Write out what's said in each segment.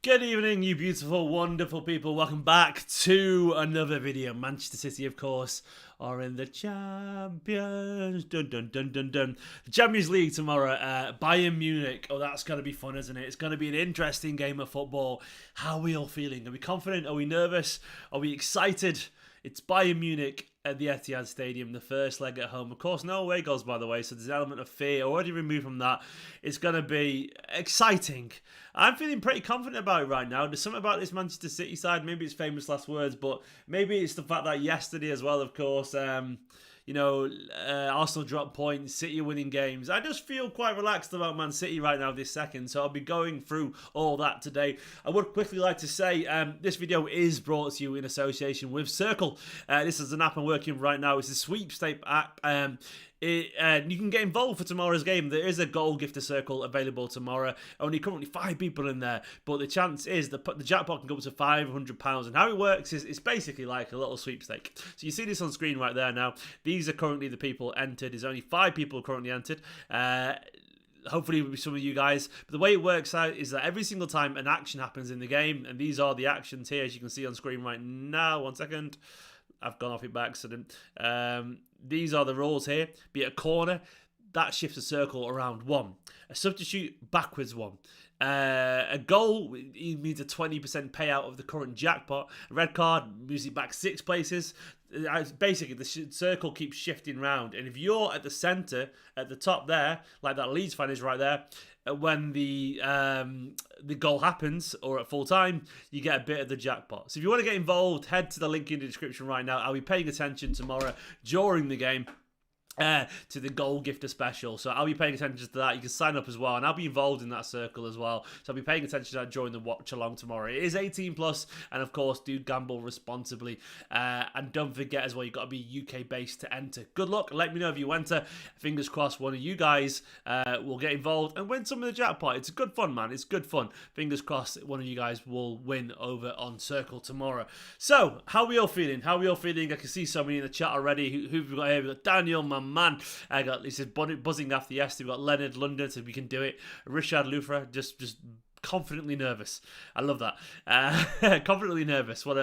Good evening, you beautiful, wonderful people. Welcome back to another video. Manchester City, of course, are in the Champions. Dun, dun, dun, dun, dun. The Champions League tomorrow. Bayern Munich. Oh, that's going to be fun, isn't it? It's going to be an interesting game of football. How are we all feeling? Are we confident? Are we nervous? Are we excited? It's Bayern Munich at the Etihad Stadium, the first leg at home. Of course, no away goals, by the way, so there's an element of fear already removed from that. It's going to be exciting. I'm feeling pretty confident about it right now. There's something about this Manchester City side. Maybe it's famous last words, but maybe it's the fact that yesterday as well, of course, Arsenal dropped points, City winning games. I just feel quite relaxed about Man City right now this second, so I'll be going through all that today. I would quickly like to say this video is brought to you in association with Circl. This is an app I'm working right now. It's a sweepstake app. You can get involved for tomorrow's game. There is a goal gift to Circl available tomorrow. Only currently 5 people in there, but the chance is the jackpot can go up to £500. And how it works is it's basically like a little sweepstake. So you see this on screen right there now. These are currently the people entered. There's only 5 people currently entered. Hopefully with some of you guys. But the way it works out is that every single time an action happens in the game, and these are the actions here, as you can see on screen right now. 1 second. I've gone off it by accident. These are the rules here. Be it a corner, that shifts a circle around 1. A substitute, backwards 1. A goal means a 20% payout of the current jackpot. A red card moves it back 6 places. Basically, the circle keeps shifting round. And if you're at the centre, at the top there, like that Leeds fan is right there, when the goal happens, or at full time, you get a bit of the jackpot. So if you want to get involved, head to the link in the description right now. I'll be paying attention tomorrow during the game to the goal gifter special. So I'll be paying attention to that. You can sign up as well, and I'll be involved in that circle as well. So I'll be paying attention to that during the watch along tomorrow. It is 18 plus, and of course, do gamble responsibly. And don't forget as well, you've got to be UK based to enter. Good luck. Let me know if you enter. Fingers crossed one of you guys will get involved and win some of the jackpot. It's good fun, man. It's good fun. Fingers crossed one of you guys will win over on Circl tomorrow. So, how are we all feeling? How are we all feeling? I can see so many in the chat already. Who've we got here? We've got Daniel, my man. I got this is buzzing after yesterday. We've got Leonard London, so we can do it. Richard Lufra, just confidently nervous. I love that. Confidently nervous. What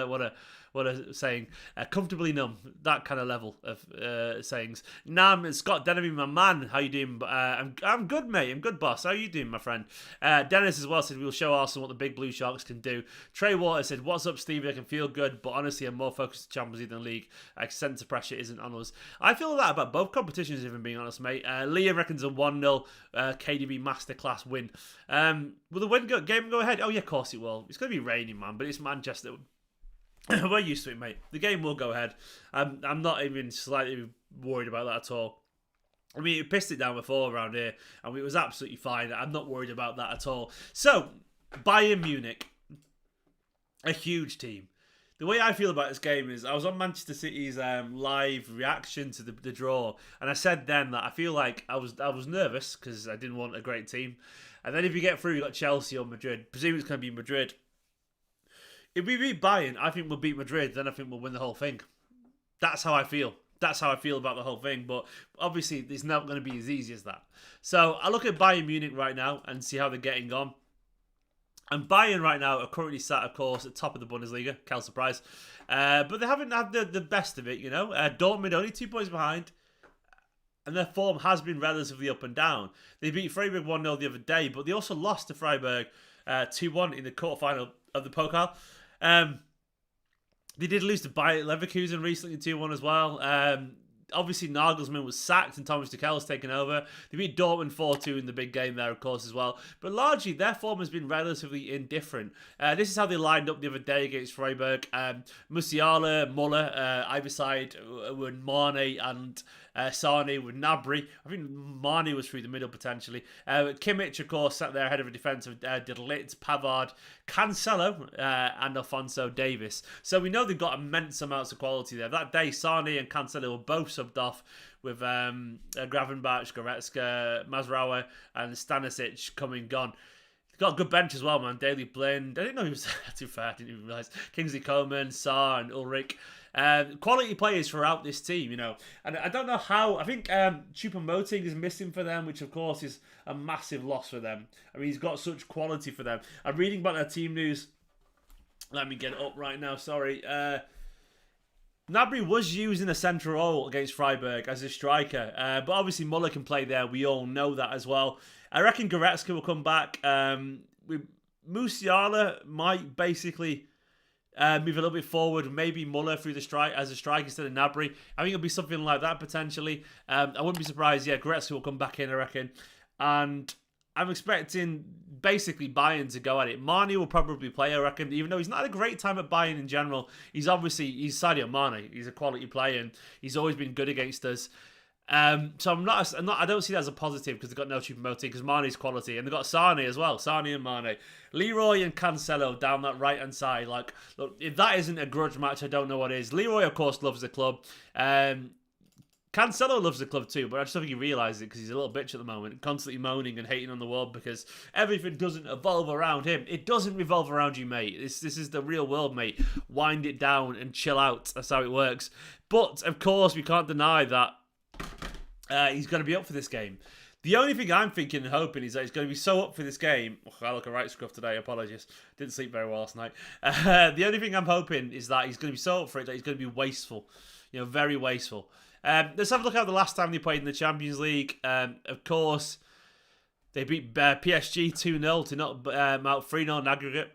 a saying. Comfortably numb. That kind of level of sayings. Nam, Scott Denemy, my man. How you doing? I'm good, mate. I'm good, boss. How you doing, my friend? Dennis as well said we'll show Arsenal what the big blue sharks can do. Trey Water said, "What's up, Stevie? I can feel good, but honestly, I'm more focused on Champions League than League. Centre pressure isn't on us." I feel that about both competitions, if I'm being honest, mate. Leah reckons a 1-0 KDB masterclass win. Will the game go ahead? Oh yeah, of course it will. It's going to be raining, man, but it's Manchester. We're used to it, mate. The game will go ahead. I'm not even slightly worried about that at all. I mean, it pissed it down before around here, and it was absolutely fine. I'm not worried about that at all. So, Bayern Munich, a huge team. The way I feel about this game is I was on Manchester City's live reaction to the draw, and I said then that I feel like I was nervous because I didn't want a great team. And then if you get through, you got Chelsea or Madrid. Presumably it's going to be Madrid. If we beat Bayern, I think we'll beat Madrid. Then I think we'll win the whole thing. That's how I feel. That's how I feel about the whole thing. But obviously, it's not going to be as easy as that. So I look at Bayern Munich right now and see how they're getting on. And Bayern right now are currently sat, of course, at top of the Bundesliga. Cal surprise. But they haven't had the best of it, you know. Dortmund only 2 points behind. And their form has been relatively up and down. They beat Freiburg 1-0 the other day. But they also lost to Freiburg 2-1 in the quarterfinal of the Pokal. They did lose to Bayer Leverkusen recently 2-1 as well. Obviously, Nagelsmann was sacked and Thomas Tuchel's taken over. They beat Dortmund 4-2 in the big game there, of course, as well. But largely, their form has been relatively indifferent. This is how they lined up the other day against Freiburg. Musiala, Muller, either side were Mane and Sane with Gnabry. I think Mane was through the middle potentially. Kimmich, of course, sat there ahead of a defence of De Ligt, Pavard, Cancelo, and Alphonso Davies. So we know they've got immense amounts of quality there. That day, Sane and Cancelo were both subbed off with Gravenberch, Goretzka, Mazraoui, and Stanisic coming gone. got a good bench as well, man. Daily Blind. I didn't know he was there, too fair. I didn't even realise. Kingsley Coman, Sarr, and Ulrich. Quality players throughout this team, you know. And I don't know how. I think Choupo-Moting is missing for them, which of course is a massive loss for them. I mean, he's got such quality for them. I'm reading about their team news. Let me get it up right now. Sorry. Gnabry was used in a central role against Freiburg as a striker. But obviously Muller can play there. We all know that as well. I reckon Goretzka will come back. Musiala might basically move a little bit forward. Maybe Muller through the strike as a striker instead of Gnabry. I think it'll be something like that potentially. I wouldn't be surprised. Yeah, Goretzka will come back in, I reckon. And I'm expecting basically Bayern to go at it. Mane will probably play, I reckon, even though he's not had a great time at Bayern in general. He's Sadio Mane. He's a quality player and he's always been good against us. So I don't see that as a positive because they've got no Choupo-Moting because Mane's quality and they've got Sane as well. Sane and Mane, Leroy and Cancelo down that right hand side. Like, look, if that isn't a grudge match, I don't know what is. Leroy, of course, loves the club. Cancelo loves the club too, but I just don't think he realises it because he's a little bitch at the moment, constantly moaning and hating on the world because everything doesn't evolve around him. It doesn't revolve around you, mate. This is the real world, mate. Wind it down and chill out. That's how it works. But, of course, we can't deny that he's going to be up for this game. The only thing I'm thinking and hoping is that he's going to be so up for this game. Oh, I look a right scruff today, apologies. Didn't sleep very well last night. The only thing I'm hoping is that he's going to be so up for it that he's going to be wasteful. You know, very wasteful. Let's have a look at the last time they played in the Champions League. Of course, they beat PSG 2-0 to knock out 3-0 in aggregate.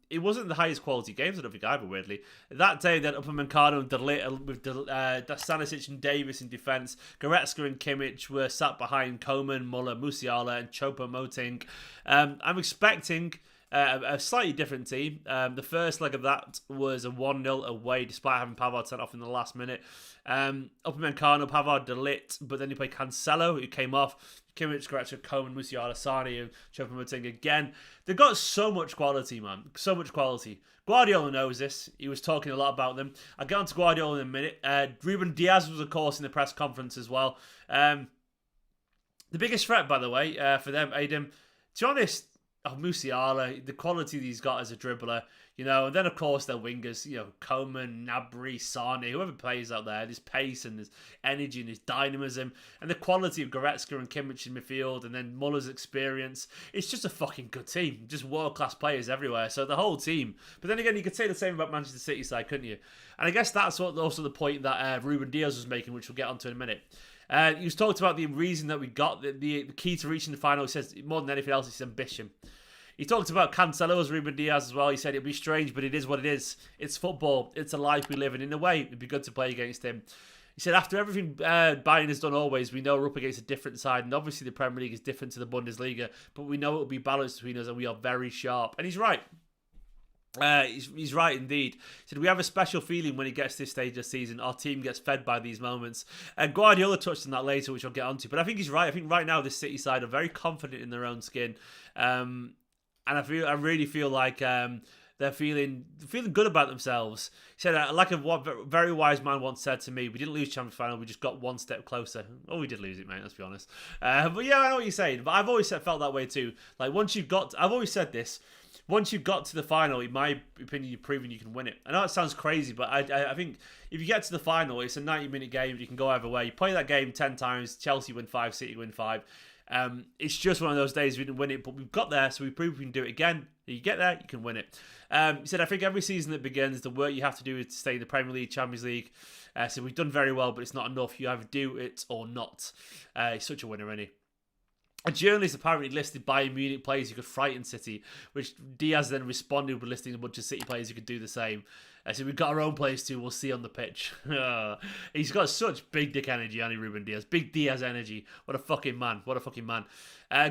It wasn't the highest quality games, I don't think either, weirdly. That day, then Upamecano and Delete with Stanisic and Davis in defence. Goretzka and Kimmich were sat behind Coman, Muller, Musiala and Choupo-Moting. I'm expecting a slightly different team. The first leg of that was a 1-0 away, despite having Pavard sent off in the last minute. Upamecano, Pavard, Delete, but then you play Cancelo, who came off. Kimmich, Goretzka, Coman, Musiala, Sane, and Choupo-Moting again. They've got so much quality, man. So much quality. Guardiola knows this. He was talking a lot about them. I'll get on to Guardiola in a minute. Ruben Diaz was, of course, in the press conference as well. The biggest threat, by the way, for them, Adam, to be honest, Musiala, the quality that he's got as a dribbler, you know, and then of course their wingers, you know, Coman, Gnabry, Sane, whoever plays out there, his pace and his energy and his dynamism, and the quality of Goretzka and Kimmich in midfield, and then Muller's experience. It's just a fucking good team, just world-class players everywhere. So the whole team. But then again, you could say the same about Manchester City side, couldn't you? And I guess that's what also the point that Ruben Diaz was making, which we'll get onto in a minute. He was talked about the reason that we got the key to reaching the final. He says more than anything else, it's ambition. He talked about Cancelo's Ruben Diaz as well. He said it'll be strange, but it is what it is. It's football. It's a life we live in. In a way, it'd be good to play against him. He said after everything Bayern has done always, we know we're up against a different side. And obviously the Premier League is different to the Bundesliga. But we know it will be balanced between us and we are very sharp. And he's right. He's right indeed. He said we have a special feeling when it gets to this stage of the season. Our team gets fed by these moments. And Guardiola touched on that later, which I'll get onto. But I think he's right. I think right now the City side are very confident in their own skin. And I really feel like they're feeling good about themselves. He said, like what a very wise man once said to me, we didn't lose Champions Final, we just got one step closer. Oh, we did lose it, mate, let's be honest. But yeah, I know what you're saying. But I've always felt that way too. Like I've always said this, once you've got to the final, in my opinion, you've proven you can win it. I know it sounds crazy, but I think if you get to the final, it's a 90-minute game, you can go either way. You play that game 10 times, Chelsea win 5, City win 5. It's just one of those days we didn't win it, but we've got there, so we prove we can do it again. You get there, you can win it. He said, I think every season that begins, the work you have to do is to stay in the Premier League, Champions League. So we've done very well, but it's not enough. You either do it or not. He's such a winner, isn't he? A journalist apparently listed Bayern Munich players who could frighten City, which Diaz then responded with listing a bunch of City players who could do the same. So we've got our own players too, we'll see on the pitch. He's got such big dick energy, Ruben Diaz. Big Diaz energy. What a fucking man. What a fucking man.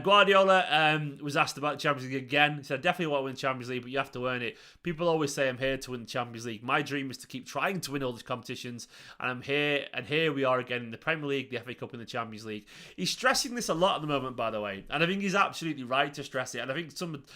Guardiola was asked about the Champions League again. He said, I definitely want to win the Champions League, but you have to earn it. People always say I'm here to win the Champions League. My dream is to keep trying to win all these competitions, and I'm here, and here we are again in the Premier League, the FA Cup and the Champions League. He's stressing this a lot at the moment, by the way, and I think he's absolutely right to stress it, and I think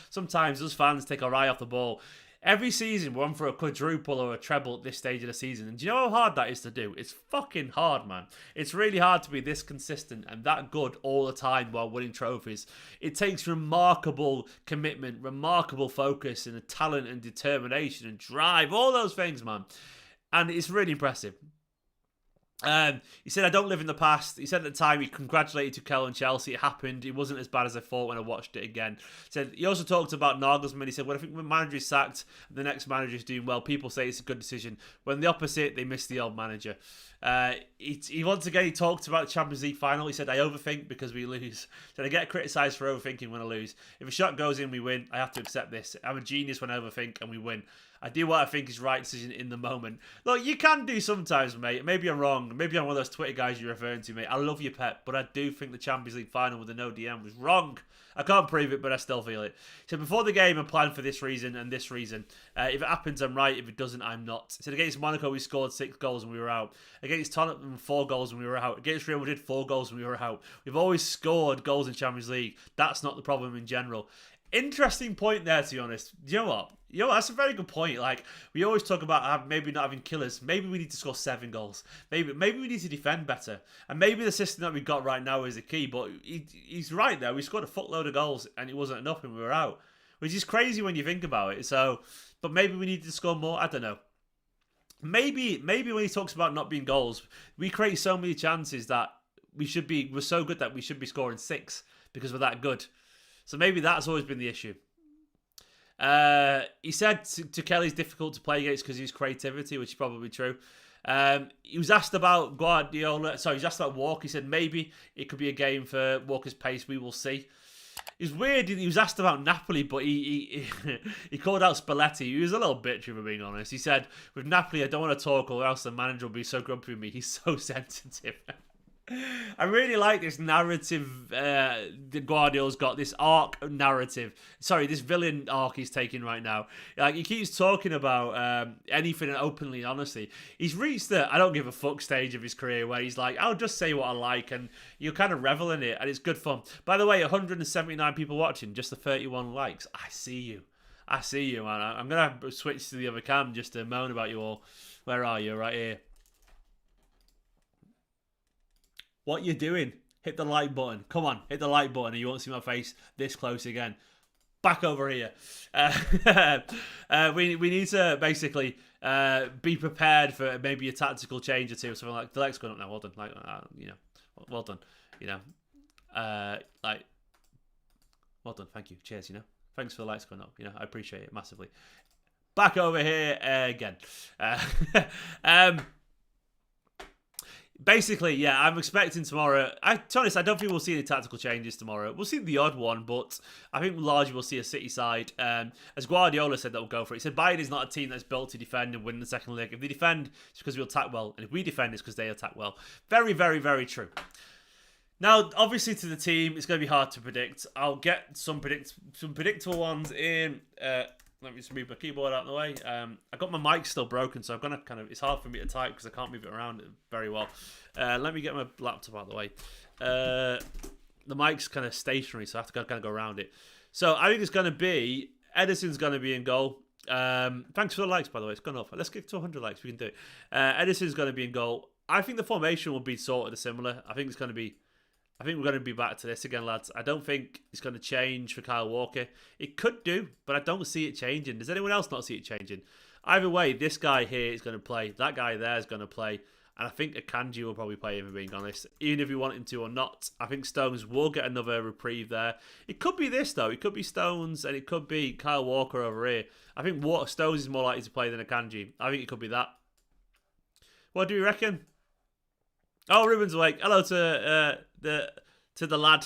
sometimes us fans take our eye off the ball. Every season, we're on for a quadruple or a treble at this stage of the season. And do you know how hard that is to do? It's fucking hard, man. It's really hard to be this consistent and that good all the time while winning trophies. It takes remarkable commitment, remarkable focus, and a talent and determination and drive. All those things, man. And it's really impressive. He said, I don't live in the past. He said at the time he congratulated Tuchel and Chelsea. It happened. It wasn't as bad as I thought when I watched it again. He also talked about Nagelsmann. He said, well, I think when manager is sacked and the next manager is doing well, people say it's a good decision. When the opposite, they miss the old manager. He once again, he talked about the Champions League final. He said, I overthink because we lose. He said, I get criticised for overthinking when I lose. If a shot goes in, we win. I have to accept this. I'm a genius when I overthink and we win. I do what I think is right decision in the moment. Look, you can do sometimes, mate. Maybe I'm wrong. Maybe I'm one of those Twitter guys you're referring to, mate. I love you, Pep, but I do think the Champions League final with the no DM was wrong. I can't prove it, but I still feel it. So before the game, I planned for this reason and this reason. If it happens, I'm right. If it doesn't, I'm not. He said against Monaco, we scored 6 goals and we were out. Against Tottenham, 4 goals and we were out. Against Real Madrid, 4 goals and we were out. We've always scored goals in Champions League. That's not the problem in general. Interesting point there, to be honest. You know what? That's a very good point. Like, we always talk about maybe not having killers. Maybe we need to score 7 goals. Maybe we need to defend better. And maybe the system that we've got right now is the key. But he's right there. We scored a fuckload of goals and it wasn't enough and we were out. Which is crazy when you think about it. So, but maybe we need to score more. I don't know. Maybe when he talks about not being goals, we create so many chances that we're so good that we should be scoring 6 because we're that good. So maybe that's always been the issue. He said Tuchel is difficult to play against because of his creativity, which is probably true. He was asked about Guardiola. Sorry, he was asked about Walker. He said maybe it could be a game for Walker's pace. We will see. It's weird. He was asked about Napoli, but he called out Spalletti. He was a little bitchy, if I'm being honest. He said, with Napoli, I don't want to talk or else the manager will be so grumpy with me. He's so sensitive. I really like this narrative that Guardiola's got, this arc narrative. Sorry, this villain arc he's taking right now. Like, he keeps talking about anything openly and honestly. He's reached the I don't give a fuck stage of his career where he's like, I'll just say what I like, and you kind of revel in it, and it's good fun. By the way, 179 people watching, just the 31 likes. I see you, man. I'm going to switch to the other cam just to moan about you all. Where are you? Right here. What you doing? Hit the like button. Come on, hit the like button and you won't see my face this close again. Back over here. We need to basically be prepared for maybe a tactical change or two or something like the leg's going up now. Well done. Like, well done. Well done. Thank you. Cheers. Thanks for the lights going up. I appreciate it massively. Back over here again. Basically, yeah, I'm expecting tomorrow. To be honest, I don't think we'll see any tactical changes tomorrow. We'll see the odd one, but I think largely we'll see a City side. As Guardiola said, that will go for it. He said Bayern is not a team that's built to defend and win the second leg. If they defend, it's because we'll attack well. And if we defend, it's because they attack well. Very, very, very true. Now, obviously, to the team, it's going to be hard to predict. I'll get some predictable ones in. Let me just move my keyboard out of the way. I got my mic still broken, so I'm going to it's hard for me to type because I can't move it around very well. Let me get my laptop out of the way. The mic's kind of stationary, so I have to kind of go around it. So I think it's going to be, Ederson's going to be in goal. Thanks for the likes, by the way. It's gone up. Let's get to 100 likes. We can do it. Ederson's going to be in goal. I think the formation will be sort of similar. I think we're going to be back to this again, lads. I don't think it's going to change for Kyle Walker. It could do, but I don't see it changing. Does anyone else not see it changing? Either way, this guy here is going to play. That guy there is going to play. And I think Akanji will probably play him, if being honest. Even if you want him to or not. I think Stones will get another reprieve there. It could be this, though. It could be Stones and it could be Kyle Walker over here. I think Stones is more likely to play than Akanji. I think it could be that. What do you reckon? Oh, Ruben's awake. Hello to the lad.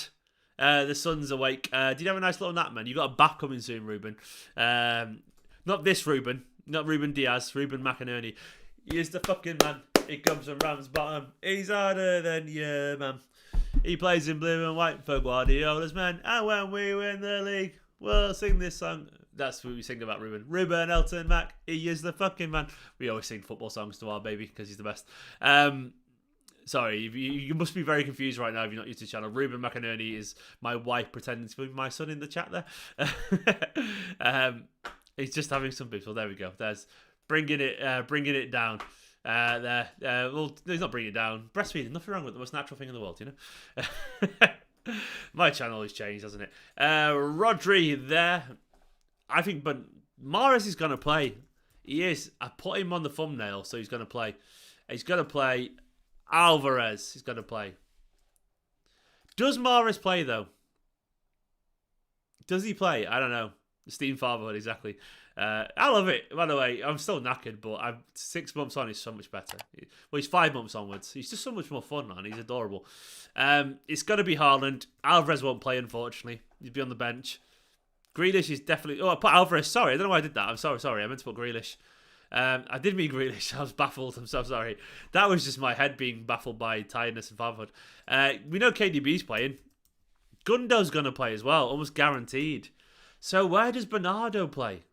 The sun's awake. Did you have a nice little nap, man? You got a bath coming soon, Ruben. Not this Ruben. Not Ruben Diaz. Ruben McInerney. He is the fucking man. He comes from Ramsbottom. He's harder than you, man. He plays in blue and white for Guardiola's men. And when we win the league, we'll sing this song. That's what we sing about Ruben. Ruben Elton Mac. He is the fucking man. We always sing football songs to our baby because he's the best. Sorry, you must be very confused right now if you're not used to the channel. Ruben McInerney is my wife pretending to be my son in the chat there. He's just having some beef. Well, there we go. There's bringing it down. Well, he's not bringing it down. Breastfeeding, nothing wrong with it. The most natural thing in the world, you know. My channel has changed, hasn't it? Rodri there. I think, but Mahrez is going to play. He is. I put him on the thumbnail, so he's going to play. He's going to play. Alvarez is going to play. Does Mahrez play, though? Does he play? I don't know. Steam fatherhood, exactly. I love it. By the way, I'm still knackered, but 6 months on is so much better. Well, he's 5 months onwards. He's just so much more fun, man. He's adorable. It's going to be Haaland. Alvarez won't play, unfortunately. He'll be on the bench. Grealish is definitely... Oh, I put Alvarez. Sorry, I don't know why I did that. I'm sorry. I meant to put Grealish. I did mean Grealish. I was baffled. I'm so sorry. That was just my head being baffled by tiredness and fatherhood. We know KDB's playing. Gundo's going to play as well. Almost guaranteed. So where does Bernardo play?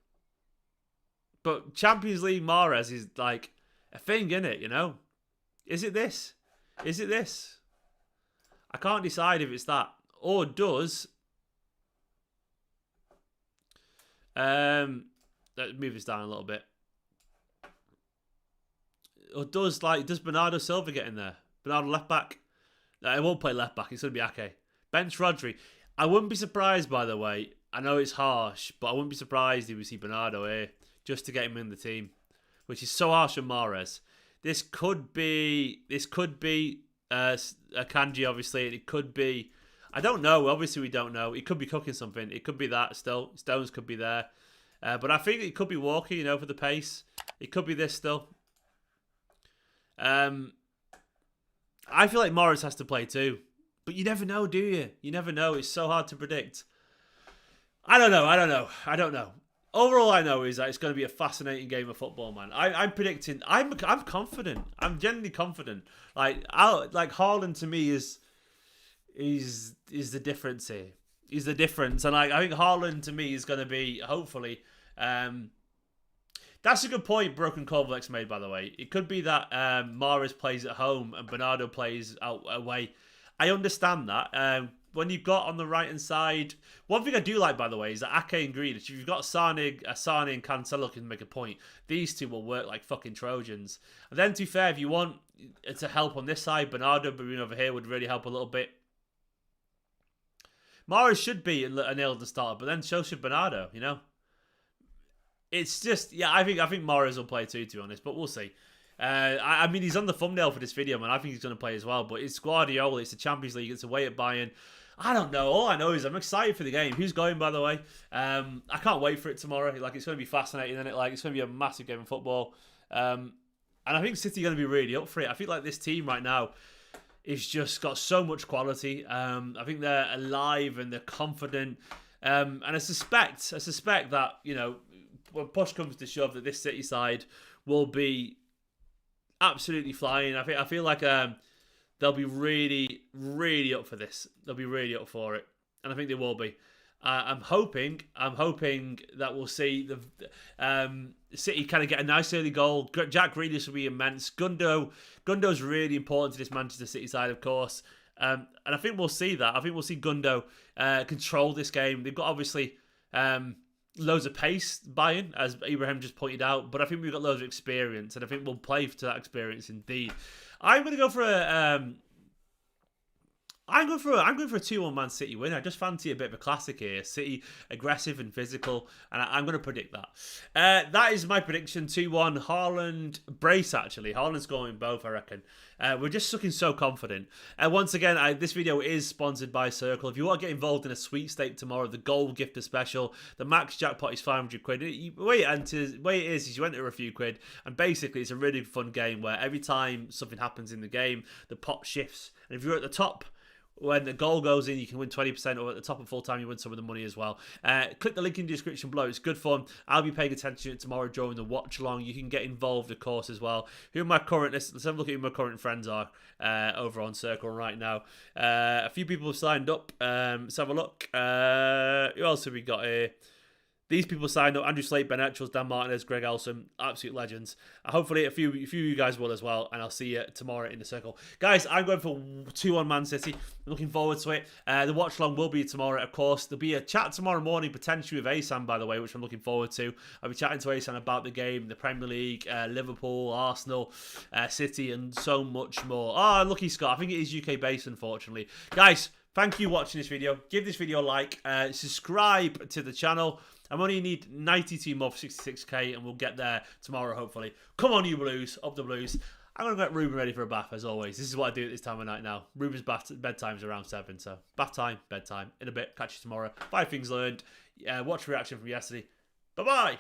But Champions League Mahrez is like a thing, isn't it? You know? Is it this? Is it this? I can't decide if it's that. Or does... let's move this down a little bit. Or does Bernardo Silva get in there? Bernardo left back? No, I won't play left back. It's going to be Ake. Bench Rodri. I wouldn't be surprised, by the way. I know it's harsh, but I wouldn't be surprised if we see Bernardo here just to get him in the team, which is so harsh on Mahrez. This could be a Kanji, obviously, and it could be. I don't know. Obviously, we don't know. It could be cooking something. It could be that still. Stones could be there, but I think it could be Walker. You know, for the pace. It could be this still. I feel like Mahrez has to play too. But you never know, do you? You never know. It's so hard to predict. I don't know. Overall, I know is that it's going to be a fascinating game of football, man. I'm predicting. I'm confident. I'm genuinely confident. Like Haaland to me is the difference here. He's the difference, and I think Haaland to me is going to be hopefully. That's a good point Broken Corvlex made, by the way. It could be that Mahrez plays at home and Bernardo plays out away. I understand that. When you've got on the right-hand side... One thing I do like, by the way, is that Ake and Grealish, if you've got Sane and Cancelo can make a point, these two will work like fucking Trojans. And then, to be fair, if you want to help on this side, Bernardo being over here would really help a little bit. Mahrez should be a nailed the starter, but then so should Bernardo, you know? It's just... Yeah, I think Mahrez will play too, to be honest, but we'll see. I mean, he's on the thumbnail for this video, man. I think he's going to play as well. But it's Guardiola. It's the Champions League. It's away at Bayern. I don't know. All I know is I'm excited for the game. Who's going, by the way? I can't wait for it tomorrow. Like, it's going to be fascinating, isn't it? Like, it's going to be a massive game of football. And I think City are going to be really up for it. I feel like this team right now is just got so much quality. I think they're alive and they're confident. And I suspect that, you know, when push comes to shove, that this City side will be absolutely flying. I feel like they'll be really, really up for this. They'll be really up for it, and I think they will be. I'm hoping that we'll see the City kind of get a nice early goal. Jack Grealish will be immense. Gundo's really important to this Manchester City side, of course, and I think we'll see that. I think we'll see Gundo control this game. They've got obviously loads of pace, Bayern, as Ibrahim just pointed out, but I think we've got loads of experience, and I think we'll play to that experience indeed. I'm going to go for a 2-1 Man City win. I just fancy a bit of a classic here. City aggressive and physical, and I'm going to predict that. That is my prediction. 2-1. Haaland brace, actually. Haaland's going both, I reckon. We're just looking so confident. Once again, this video is sponsored by Circl. If you want to get involved in a sweepstake tomorrow, the gold gifter special, the max jackpot is 500 quid. The way it is you enter a few quid, and basically it's a really fun game where every time something happens in the game, the pot shifts. And if you're at the top, when the goal goes in, you can win 20%, or at the top of full time, you win some of the money as well. Click the link in the description below. It's good fun. I'll be paying attention to it tomorrow during the watch along. You can get involved, of course, as well. Let's have a look at who my current friends are over on Circl right now. A few people have signed up. Let's have a look. Who else have we got here? These people signed up: Andrew Slate, Ben Etchells, Dan Martinez, Greg Elson, absolute legends. Hopefully a few of you guys will as well, and I'll see you tomorrow in the Circl. Guys, I'm going for 2-1 Man City. I'm looking forward to it. The watch along will be tomorrow, of course. There'll be a chat tomorrow morning, potentially with Asan, by the way, which I'm looking forward to. I'll be chatting to Asan about the game, the Premier League, Liverpool, Arsenal, City, and so much more. Oh, lucky Scott. I think it is UK based, unfortunately. Guys, thank you for watching this video. Give this video a like. Subscribe to the channel. I'm only need 92 more for 66k, and we'll get there tomorrow, hopefully. Come on, you Blues. Up the Blues. I'm going to get Ruben ready for a bath, as always. This is what I do at this time of night now. Ruben's bedtime's around 7, so bath time, bedtime. In a bit. Catch you tomorrow. 5 things learned. Watch reaction from yesterday. Bye-bye.